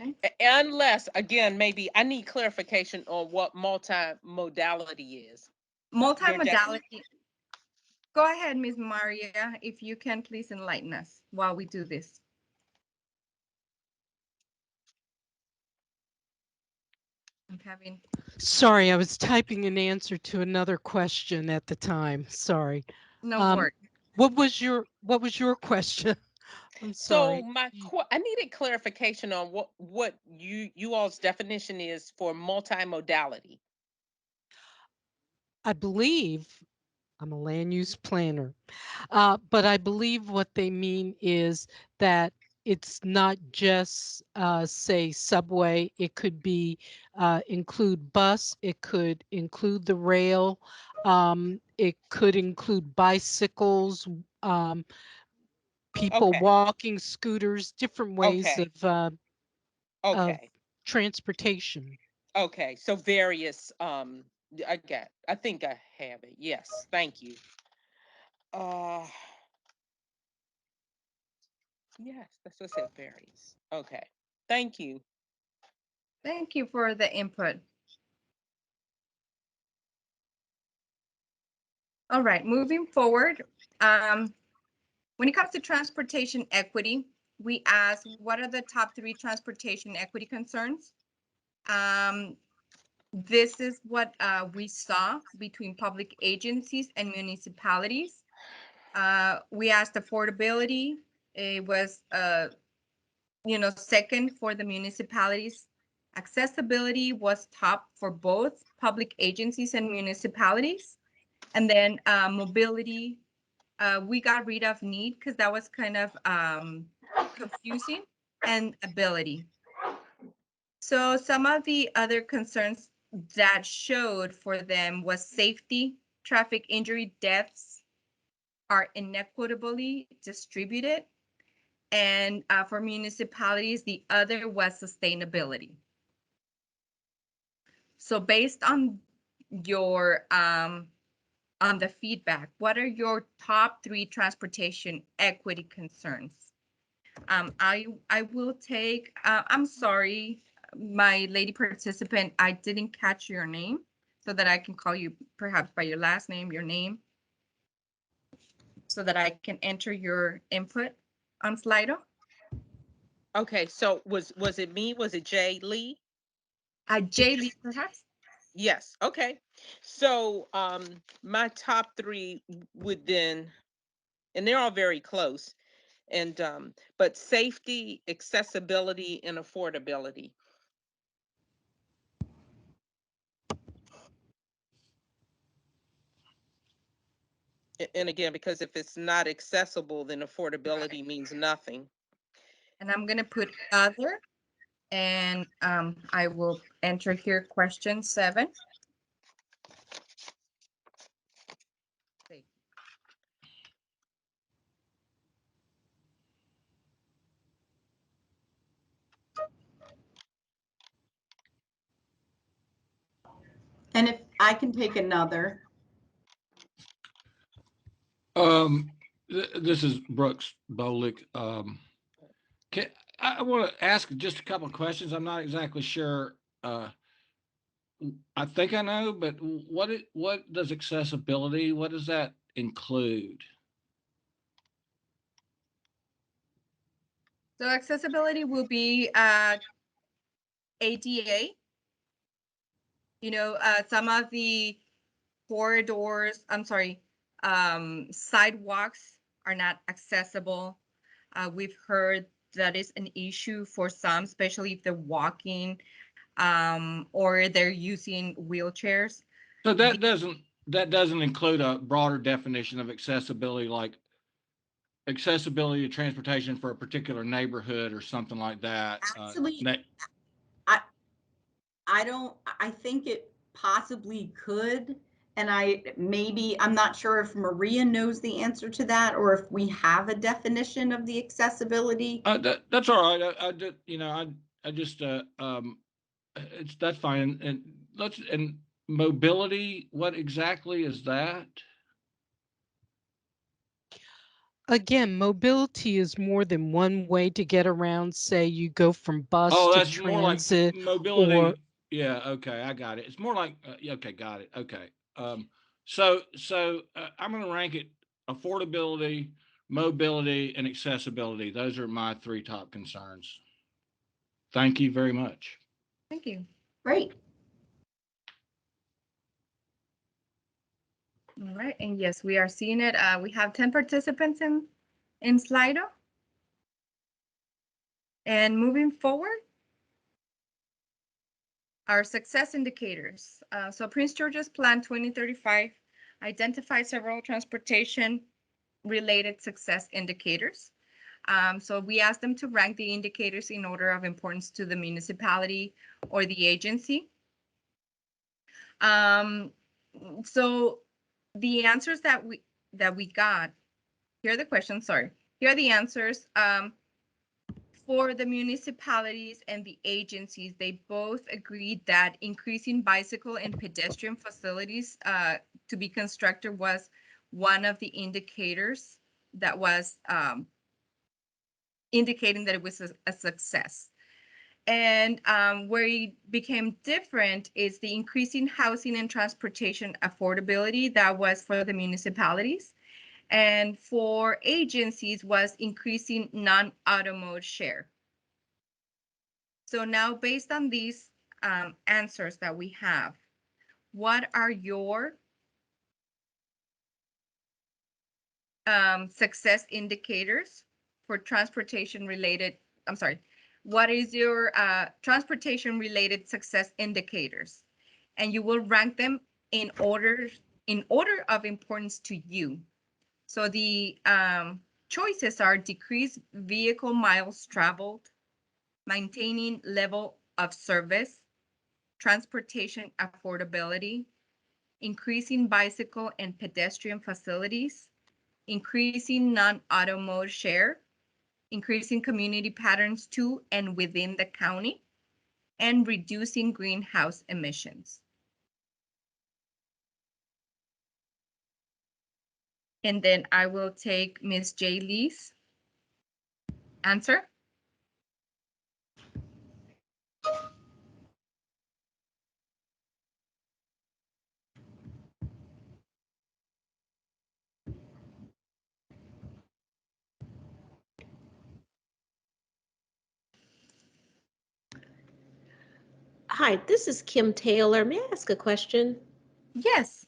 A: Okay.
D: Unless, again, maybe I need clarification on what multimodality is.
A: Multimodality. Go ahead, Ms. Maria, if you can please enlighten us while we do this. I'm having.
G: Sorry, I was typing an answer to another question at the time. Sorry.
A: No worries.
G: What was your question? I'm sorry.
D: So I needed clarification on what you all's definition is for multimodality.
G: I believe I'm a land use planner, but I believe what they mean is that it's not just say subway. It could be include bus. It could include the rail. It could include bicycles, people
D: Okay.
G: walking, scooters, different ways
D: Okay.
G: of
D: Okay.
G: transportation.
D: Okay. So various I think I have it. Yes. Thank you. Yes, that's what it said, various. Okay. Thank you.
A: Thank you for the input. All right, moving forward. When it comes to transportation equity, we asked what are the top 3 transportation equity concerns? this is what we saw between public agencies and municipalities. We asked affordability. It was, second for the municipalities. Accessibility was top for both public agencies and municipalities. And then mobility, we got rid of need because that was kind of confusing, and ability. So some of the other concerns that showed for them was safety, traffic injury deaths are inequitably distributed. And for municipalities, the other was sustainability. So based on your on the feedback, what are your top 3 transportation equity concerns? I will take, I'm sorry, my lady participant, I didn't catch your name so that I can call you perhaps by your last name, your name, so that I can enter your input on Slido.
D: Okay, so was it me? Was it Jay Lee?
A: Jay Lee, perhaps?
D: Yes. Okay. So my top 3 would then, and they're all very close, and but safety, accessibility, and affordability. And again, because if it's not accessible, then affordability means nothing.
A: And I'm going to put other, and I will enter here question 7.
C: And if I can take another.
I: This is Brooks Bolick. I want to ask just a couple of questions. I'm not exactly sure. I think I know, but what does accessibility, what does that include?
A: So accessibility will be ADA. Some of the corridors, sidewalks are not accessible. We've heard that is an issue for some, especially if they're walking or they're using wheelchairs.
I: So that doesn't include a broader definition of accessibility, like accessibility to transportation for a particular neighborhood or something like that.
C: Actually, I think it possibly could. And I'm not sure if Maria knows the answer to that, or if we have a definition of the accessibility.
I: That's all right. That's fine. And mobility, what exactly is that?
G: Again, mobility is more than one way to get around. Say you go from bus to
I: That's
G: transit,
I: more like mobility.
G: or
I: Yeah, okay, I got it. It's more like okay, got it. Okay. So I'm going to rank it affordability, mobility, and accessibility. Those are my 3 top concerns. Thank you very much.
A: Thank you.
C: Great.
A: All right, and yes, we are seeing it. We have 10 participants in Slido. And moving forward, our success indicators. So Prince George's Plan 2035 identified several transportation related success indicators. So we asked them to rank the indicators in order of importance to the municipality or the agency. So the answers that we got, here are the questions, sorry. Here are the answers. For the municipalities and the agencies, they both agreed that increasing bicycle and pedestrian facilities to be constructed was one of the indicators that was indicating that it was a success. And where it became different is the increasing housing and transportation affordability that was for the municipalities. And for agencies was increasing non-auto mode share. So now based on these answers that we have. What are your success indicators for transportation related? I'm sorry. What is your transportation related success indicators? And you will rank them in order of importance to you. So the choices are decrease vehicle miles traveled, maintaining level of service, transportation affordability, increasing bicycle and pedestrian facilities, increasing non-auto mode share, increasing community patterns to and within the county, and reducing greenhouse emissions. And then I will take Ms. J. Lee's answer.
H: Hi, this is Kim Taylor. May I ask a question?
A: Yes.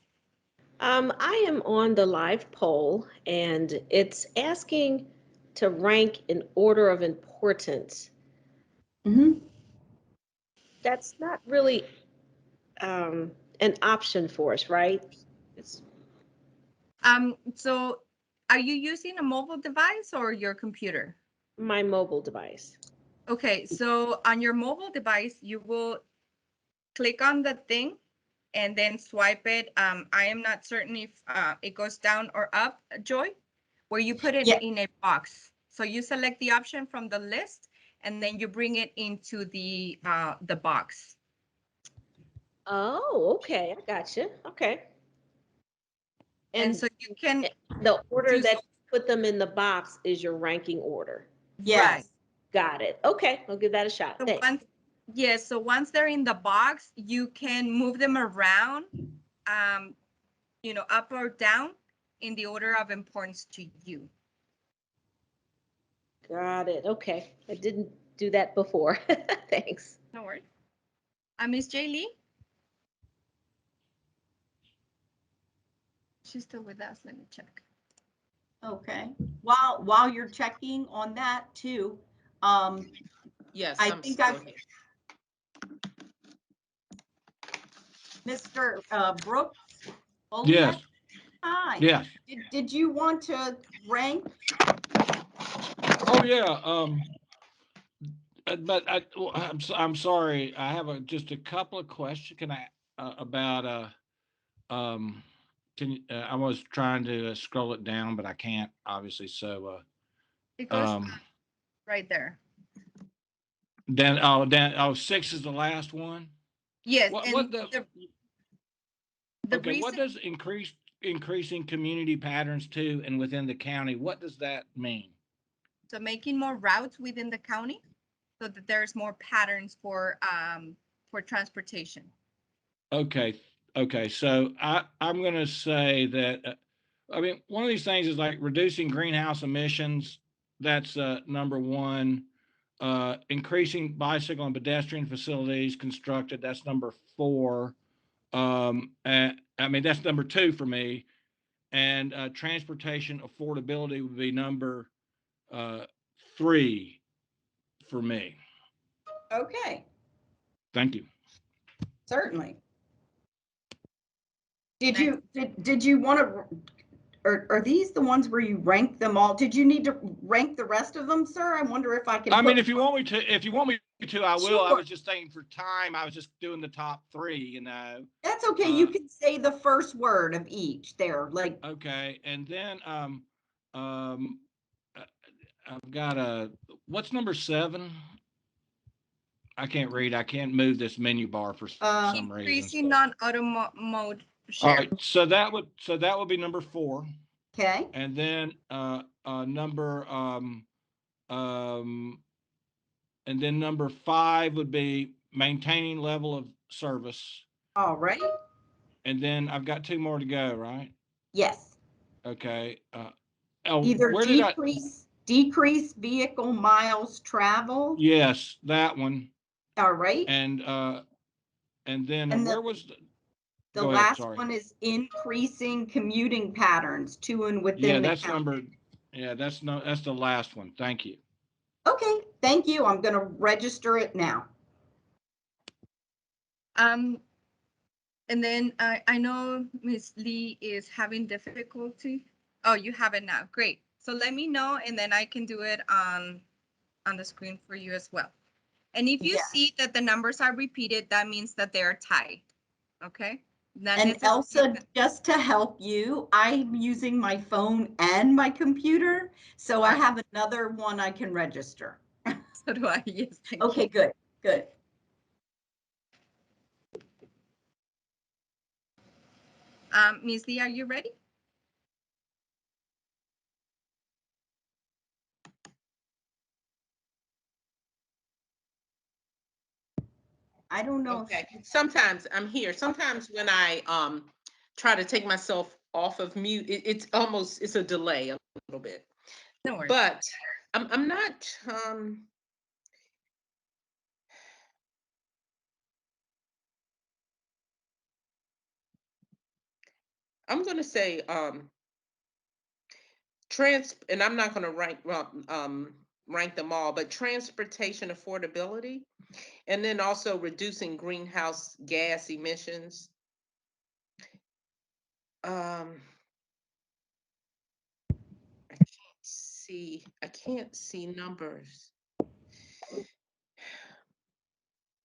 H: I am on the live poll and it's asking to rank in order of importance.
C: Mhm.
H: That's not really an option for us, right? It's
A: So are you using a mobile device or your computer?
H: my mobile device.
A: Okay, so on your mobile device, you will click on the thing and then swipe it. I am not certain if it goes down or up, Joy, where you put it
C: Yeah.
A: in a box. So you select the option from the list and then you bring it into the box.
H: Oh, okay. I gotcha. Okay.
A: And so you can
H: the order
A: choose-
H: that you put them in the box is your ranking order.
A: Right.
C: Yes.
H: Got it. Okay, I'll give that a shot.
A: So
H: Thanks.
A: yes, so once they're in the box, you can move them around, up or down in the order of importance to you.
H: Got it. Okay. I didn't do that before. Thanks.
A: No worries. Ms. J. Lee? She's still with us. Let me check.
C: Okay. While you're checking on that too,
D: Yes,
C: I
D: I'm
C: think
D: still
C: I've,
D: here.
C: Mr. Brooks.
I: Yes,
C: Hi.
I: yes.
C: Did you want to rank?
I: Oh, yeah. But I'm sorry. I have just a couple of questions. Can I about I was trying to scroll it down, but I can't obviously. So
A: It goes right there.
I: then 6 is the last one.
A: Yes,
I: What
A: and
I: the
A: the
I: okay? What
A: reason,
I: does increasing community patterns to and within the county? What does that mean?
A: so making more routes within the county so that there's more patterns for transportation.
I: Okay, okay. So I'm going to say that I mean one of these things is like reducing greenhouse emissions. That's number one. Increasing bicycle and pedestrian facilities constructed. That's number 4. And, I mean that's number 2 for me. And transportation affordability would be number 3 for me.
C: Okay,
I: Thank you.
C: certainly. Did you want to, are these the ones where you rank them all? Did you need to rank the rest of them, sir? I wonder if I can.
I: I mean,
C: put-
I: if you want me to, I will. I
C: Sure.
I: was just thinking for time, I was just doing the top 3,
C: That's okay. You can say the first word of each there, like,
I: Okay, and then uh, I've got what's number 7? I can't read. I can't move this menu bar for some reason.
A: Increasing non-auto mode
I: All
A: share.
I: right, so that would be number 4,
C: okay,
I: and then number and then number 5 would be maintaining level of service,
C: all right.
I: and then I've got 2 more to go, right?
C: Yes.
I: Okay.
C: Either
I: Where did
C: decrease vehicle miles traveled.
I: Yes, that one.
C: All right.
I: And And then
C: And
I: where was
C: the
I: go ahead,
C: last
I: sorry.
C: one is increasing commuting patterns to and
I: Yeah,
C: within the
I: that's
C: county.
I: number, yeah, that's the last one. Thank you.
C: Okay, thank you. I'm going to register it now.
A: And then I know Ms. Lee is having difficulty. Oh, you have it now. Great. So let me know, and then I can do it on the screen for you as well. And if you
C: Yeah.
A: see that the numbers are repeated, that means that they are tied. Okay. Not
C: And
A: necessarily
C: Elsa, just to help you, I'm using my phone and my computer, so I
A: Right.
C: have another one I can register.
A: So do I. Yes. Thank
C: Okay,
A: you.
C: good, good.
A: Ms. Lee, are you ready?
C: I don't know.
D: Okay, sometimes I'm here. Sometimes when I try to take myself off of mute, it's a delay a little bit.
A: No worries.
D: But I'm not I'm gonna say and I'm not gonna rank them all, but transportation affordability, and then also reducing greenhouse gas emissions. I can't see numbers.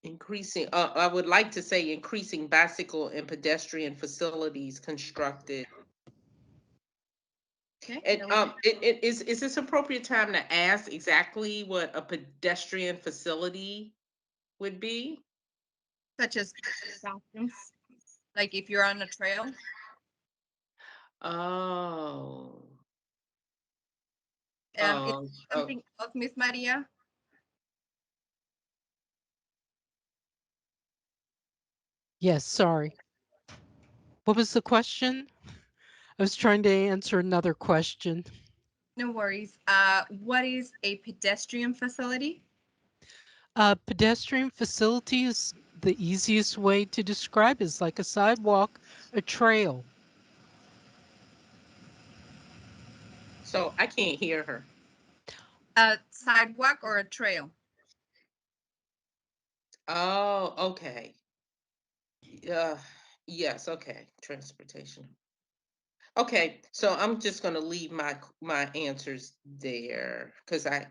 D: Increasing, I would like to say increasing bicycle and pedestrian facilities constructed.
A: Okay.
D: And is this appropriate time to ask exactly what a pedestrian facility would be?
A: Such as bathrooms, like if you're on a trail.
D: Oh.
A: Is
D: Oh,
A: something else, Miss Maria?
G: Yes, sorry. What was the question? I was trying to answer another question.
A: No worries. What is a pedestrian facility?
G: Pedestrian facility is the easiest way to describe it. It's like a sidewalk, a trail.
D: so I can't hear her.
A: A sidewalk or a trail?
D: Oh, okay. Yes, okay. Transportation. Okay, so I'm just gonna leave my answers there because I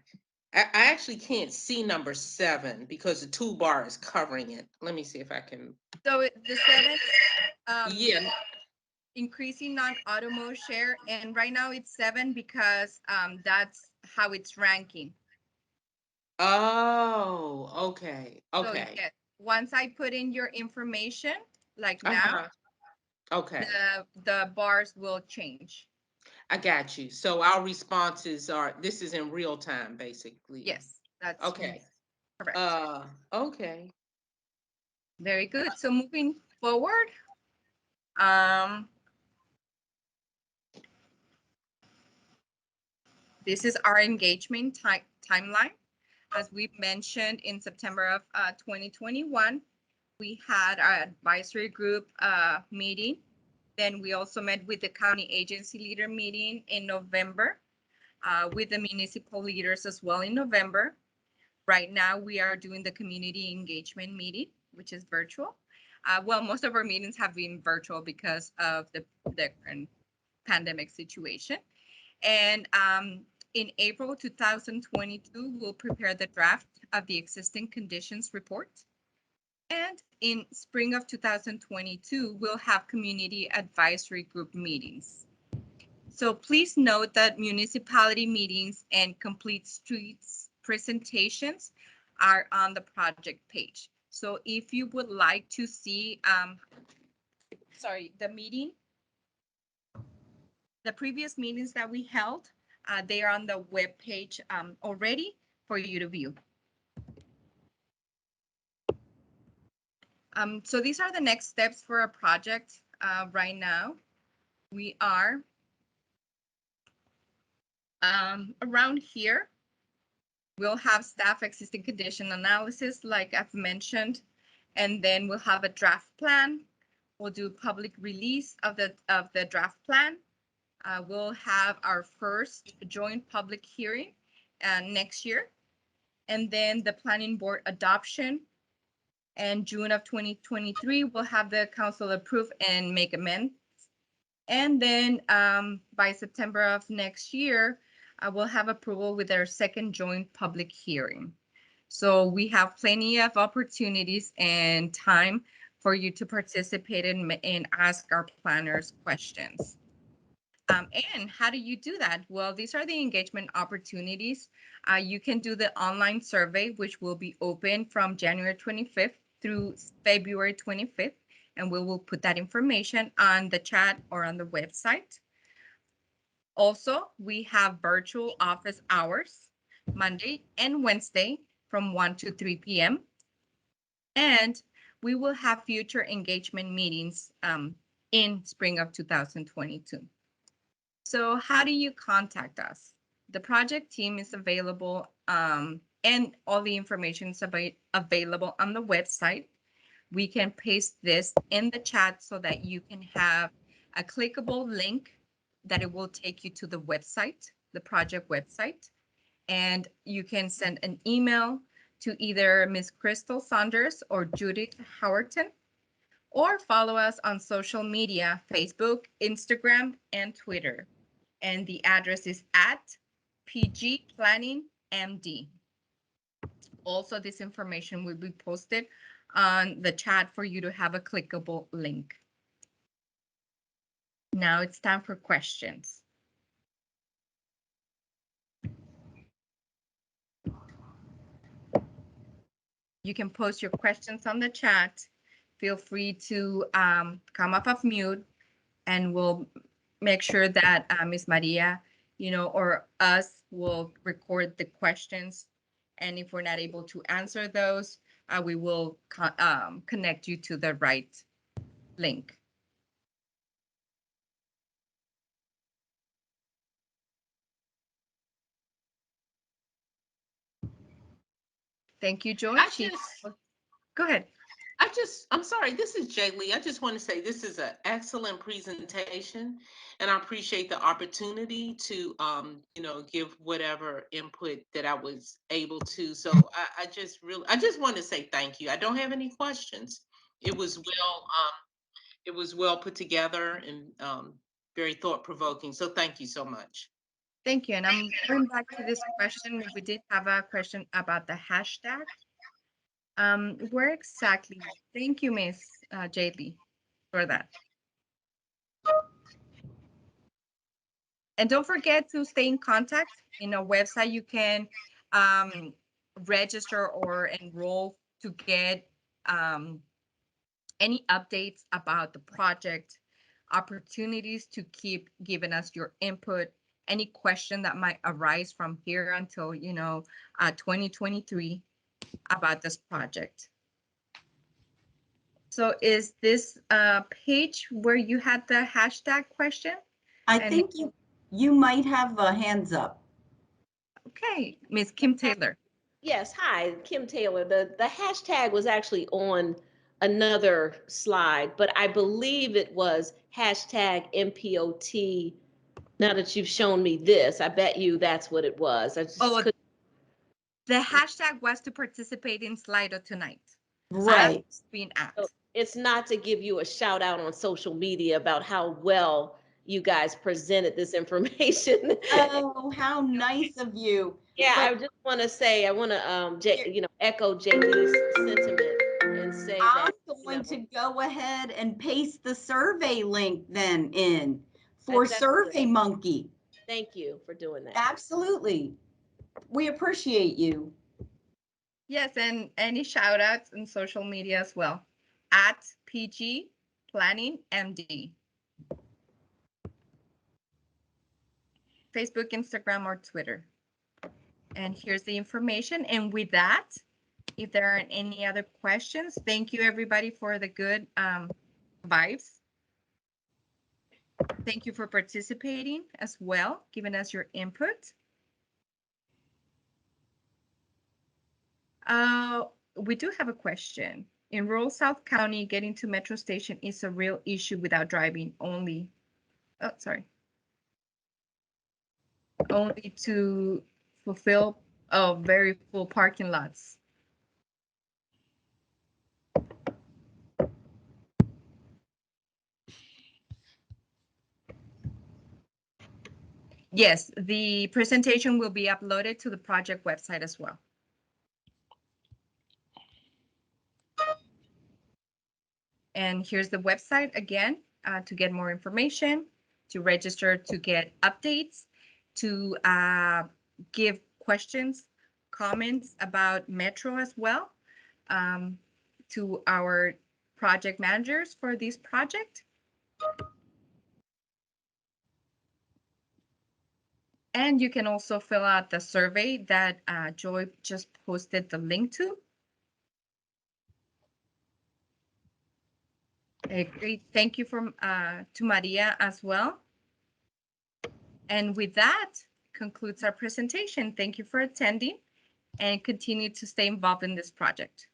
D: actually can't see number 7 because the toolbar is covering it. Let me see if I can.
A: So the 7,
D: Yeah.
A: increasing non-auto mode share, and right now it's 7 because that's how it's ranking.
D: Oh, okay.
A: So
D: Okay.
A: yes, once I put in your information, like now,
D: Uh-huh. Okay.
A: the bars will change.
D: I got you. So our responses this is in real time, basically.
A: Yes, that's
D: Okay.
A: correct.
D: Okay.
A: Very good. So moving forward, this is our engagement timeline. As we mentioned in September of 2021, we had our advisory group meeting. Then we also met with the county agency leader meeting in November, with the municipal leaders as well in November. Right now, we are doing the community engagement meeting, which is virtual. Well, most of our meetings have been virtual because of the current pandemic situation. And in April 2022, we'll prepare the draft of the existing conditions report. And in spring of 2022, we'll have community advisory group meetings. So please note that municipality meetings and complete streets presentations are on the project page. So if you would like to see, the meeting, the previous meetings that we held, they are on the web page already for you to view. So these are the next steps for our project right now. We are around here. We'll have staff existing condition analysis, like I've mentioned, And then we'll have a draft plan. We'll do public release of the draft plan. We'll have our first joint public hearing next year. And then the planning board adoption. And June of 2023, we'll have the council approve and make amendments. And then by September of next year, we'll have approval with our second joint public hearing. So we have plenty of opportunities and time for you to participate and ask our planners questions. And how do you do that? Well, these are the engagement opportunities. You can do the online survey, which will be open from January 25th through February 25th. And we will put that information on the chat or on the website. Also, we have virtual office hours, Monday and Wednesday from 1 to 3 p.m. And we will have future engagement meetings in spring of 2022. So how do you contact us? The project team is available and all the information is available on the website. We can paste this in the chat so that you can have a clickable link that it will take you to the website, the project website. And you can send an email to either Ms. Crystal Saunders or Judith Howerton, or follow us on social media, Facebook, Instagram, and Twitter. And the address is at PG Planning MD. Also, this information will be posted on the chat for you to have a clickable link. Now it's time for questions. You can post your questions on the chat. Feel free to come off of mute, and we'll make sure that Ms. Maria, or us will record the questions. And if we're not able to answer those, we will connect you to the right link. Thank you, George. Go ahead.
D: I'm sorry, this is Jay Lee. I just want to say this is an excellent presentation, and I appreciate the opportunity to, give whatever input that I was able to. So I just want to say thank you. I don't have any questions. It was well put together and very thought provoking. So thank you so much.
A: Thank you. And I'm going back to this question. We did have a question about the hashtag. Where exactly? Thank you, Ms. JB, for that. And don't forget to stay in contact. In our website, you can register or enroll to get any updates about the project, opportunities to keep giving us your input, any question that might arise from here until 2023 about this project. So is this page where you had the hashtag question?
C: I think you might have hands up.
A: Okay, Ms. Kim Taylor.
H: Yes, hi, Kim Taylor. The hashtag was actually on another slide, but I believe it was hashtag MPOT. Now that you've shown me this, I bet you that's what it was. I just couldn't.
A: The hashtag was to participate in Slido tonight.
C: Right.
A: So being asked.
H: So it's not to give you a shout out on social media about how well you guys presented this information.
C: Oh, how nice of you.
H: Yeah, I just want to say, I want to, echo JB's sentiment and say
C: I'm
H: that
C: going to go ahead and paste the survey link then in for
H: Exactly.
C: SurveyMonkey.
H: Thank you for doing that.
C: Absolutely. We appreciate you.
A: Yes, and any shout outs in social media as well. At PG Planning MD. Facebook, Instagram, or Twitter. And here's the information. And with that, if there aren't any other questions, thank you everybody for the good vibes. Thank you for participating as well, giving us your input. We do have a question. In rural South County, getting to Metro Station is a real issue without driving only. Oh, sorry. Only to fulfill very full parking lots. Yes, the presentation will be uploaded to the project website as well. And here's the website again to get more information, to register, to get updates, to give questions, comments about Metro as well to our project managers for this project. And you can also fill out the survey that Joy just posted the link to. Great, thank you to Maria as well. And with that concludes our presentation. Thank you for attending and continue to stay involved in this project.